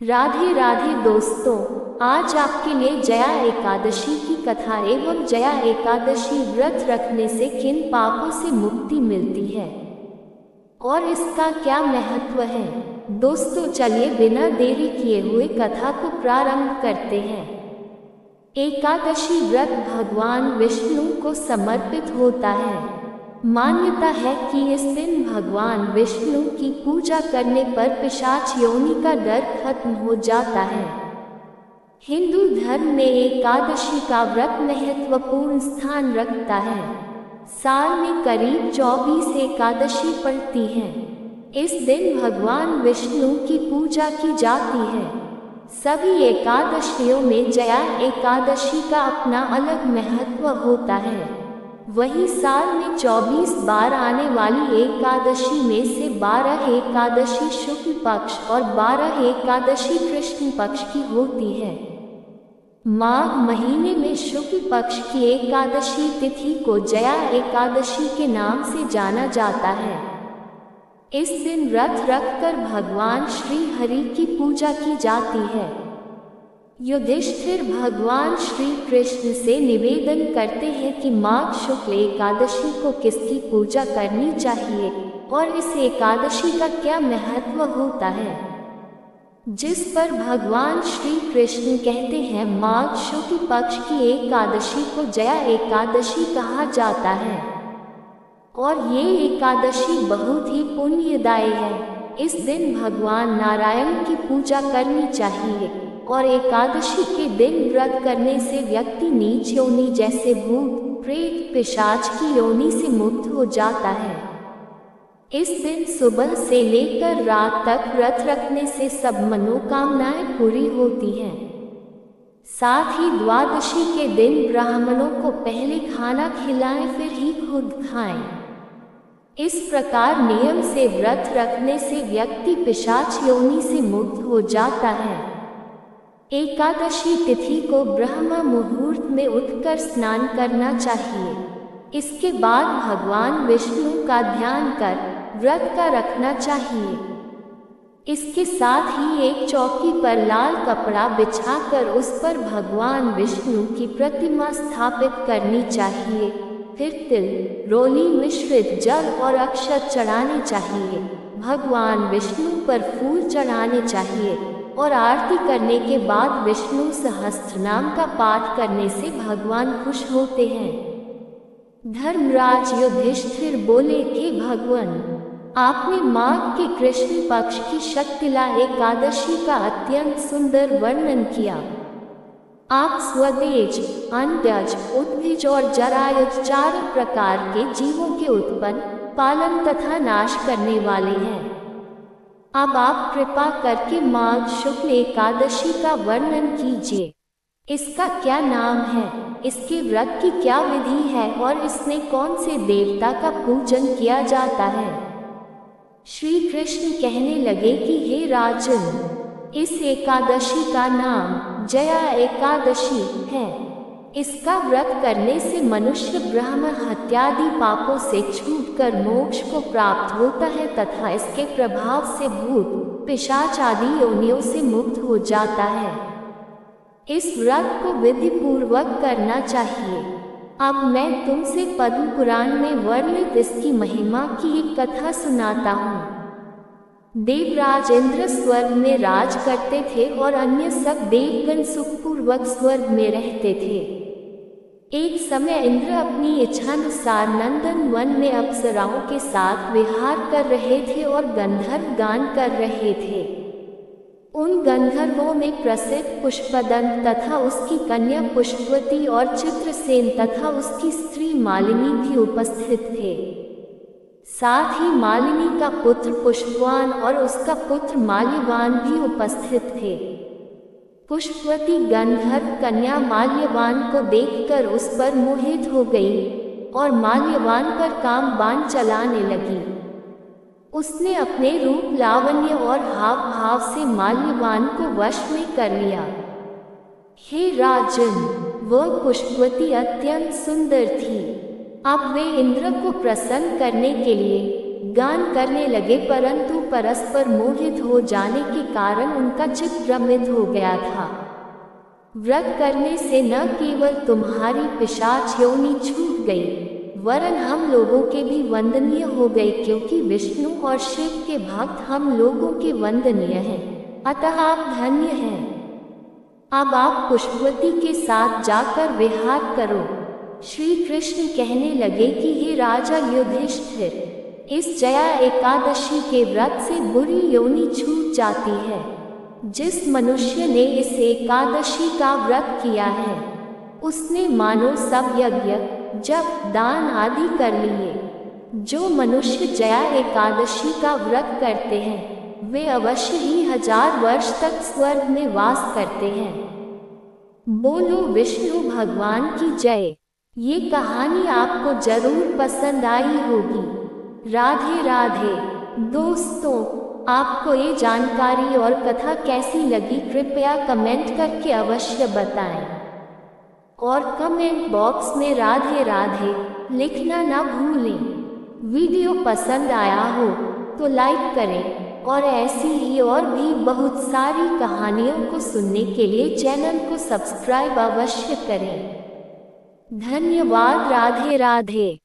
राधे राधे दोस्तों, आज आपके लिए जया एकादशी की कथा एवं जया एकादशी व्रत रखने से किन पापों से मुक्ति मिलती है और इसका क्या महत्व है। दोस्तों चलिए बिना देरी किए हुए कथा को प्रारंभ करते हैं। एकादशी व्रत भगवान विष्णु को समर्पित होता है। मान्यता है कि इस दिन भगवान विष्णु की पूजा करने पर पिशाच योनि का डर खत्म हो जाता है। हिंदू धर्म में एकादशी का व्रत महत्वपूर्ण स्थान रखता है। साल में करीब 24 एकादशी पड़ती हैं। इस दिन भगवान विष्णु की पूजा की जाती है। सभी एकादशियों में जया एकादशी का अपना अलग महत्व होता है। वहीं साल में 24 बार आने वाली एकादशी में से 12 एकादशी शुक्ल पक्ष और 12 एकादशी कृष्ण पक्ष की होती है। माघ महीने में शुक्ल पक्ष की एकादशी तिथि को जया एकादशी के नाम से जाना जाता है। इस दिन व्रत रखकर भगवान श्री हरि की पूजा की जाती है। युधिष्ठिर भगवान श्री कृष्ण से निवेदन करते हैं कि माघ शुक्ल एकादशी को किसकी पूजा करनी चाहिए और इस एकादशी का क्या महत्व होता है। जिस पर भगवान श्री कृष्ण कहते हैं माघ शुक्ल पक्ष की एकादशी को जया एकादशी कहा जाता है और ये एकादशी बहुत ही पुण्यदायी है। इस दिन भगवान नारायण की पूजा करनी चाहिए और एकादशी के दिन व्रत करने से व्यक्ति नीच योनि जैसे भूत प्रेत पिशाच की योनि से मुक्त हो जाता है। इस दिन सुबह से लेकर रात तक व्रत रखने से सब मनोकामनाएं पूरी होती हैं। साथ ही द्वादशी के दिन ब्राह्मणों को पहले खाना खिलाएं फिर ही खुद खाएं। इस प्रकार नियम से व्रत रखने से व्यक्ति पिशाच योनि से मुक्त हो जाता है। एकादशी तिथि को ब्रह्म मुहूर्त में उठकर स्नान करना चाहिए। इसके बाद भगवान विष्णु का ध्यान कर व्रत का रखना चाहिए। इसके साथ ही एक चौकी पर लाल कपड़ा बिछाकर उस पर भगवान विष्णु की प्रतिमा स्थापित करनी चाहिए। फिर तिल, रोली मिश्रित जल और अक्षत चढ़ाने चाहिए। भगवान विष्णु पर फूल चढ़ाने चाहिए और आरती करने के बाद विष्णु सहस्त्रनाम का पाठ करने से भगवान खुश होते हैं। धर्मराज युधिष्ठिर बोले कि भगवान, आपने माघ के कृष्ण पक्ष की शक्तिला एकादशी का अत्यंत सुंदर वर्णन किया। आप स्वदेज, अंडज, उद्भिज और जरायुज 4 प्रकार के जीवों के उत्पन्न, पालन तथा नाश करने वाले हैं। अब आप कृपा करके माघ शुक्ल एकादशी का वर्णन कीजिए। इसका क्या नाम है, इसके व्रत की क्या विधि है और इसमें कौन से देवता का पूजन किया जाता है। श्री कृष्ण कहने लगे कि हे राजन, इस एकादशी का नाम जया एकादशी है। इसका व्रत करने से मनुष्य ब्रह्म हत्यादि पापों से छूटकर मोक्ष को प्राप्त होता है तथा इसके प्रभाव से भूत पिशाच आदि योनियों से मुक्त हो जाता है। इस व्रत को विधि पूर्वक करना चाहिए। अब मैं तुमसे पद्म पुराण में वर्णित इसकी महिमा की एक कथा सुनाता हूँ। देवराज इंद्र स्वर्ग में राज करते थे और अन्य सब देवगण सुखपूर्वक स्वर्ग में रहते थे। एक समय इंद्र अपनी इच्छानुसार नंदन वन में अप्सराओं के साथ विहार कर रहे थे और गंधर्व गान कर रहे थे। उन गंधर्वों में प्रसिद्ध पुष्पदंत तथा उसकी कन्या पुष्पवती और चित्रसेन तथा उसकी स्त्री मालिनी भी उपस्थित थे। साथ ही मालिनी का पुत्र पुष्पवान और उसका पुत्र माल्यवान भी उपस्थित थे। पुष्पवती गंधर्व कन्या माल्यवान को देखकर उस पर मोहित हो गई और माल्यवान पर काम बाण चलाने लगी। उसने अपने रूप लावण्य और हाव भाव से माल्यवान को वश में कर लिया। हे राजन, वह पुष्पवती अत्यंत सुंदर थी। अब वे इंद्र को प्रसन्न करने के लिए गान करने लगे, परंतु परस्पर मोहित हो जाने के कारण उनका चित्त भ्रमित हो गया था। व्रत करने से न केवल तुम्हारी पिशाच योनि छूट गई, वरन हम लोगों के भी वंदनीय हो गए, क्योंकि विष्णु और शिव के भक्त हम लोगों के वंदनीय हैं, अतः आप धन्य हैं। अब आप पुष्पवती के साथ जाकर विहार करो। श्री कृष्ण कहने लगे कि हे राजा युधिष्ठिर, इस जया एकादशी के व्रत से बुरी योनि छूट जाती है। जिस मनुष्य ने इस एकादशी का व्रत किया है, उसने मानो सब यज्ञ, जप, दान आदि कर लिए। जो मनुष्य जया एकादशी का व्रत करते हैं, वे अवश्य ही 1000 वर्ष तक स्वर्ग में वास करते हैं। बोलो विष्णु भगवान की जय। ये कहानी आपको जरूर पसंद आई होगी। राधे राधे। दोस्तों, आपको ये जानकारी और कथा कैसी लगी, कृपया कमेंट करके अवश्य बताएं। और कमेंट बॉक्स में राधे राधे लिखना ना भूलें। वीडियो पसंद आया हो तो लाइक करें, और ऐसी ही और भी बहुत सारी कहानियों को सुनने के लिए चैनल को सब्सक्राइब अवश्य करें। धन्यवाद। राधे राधे।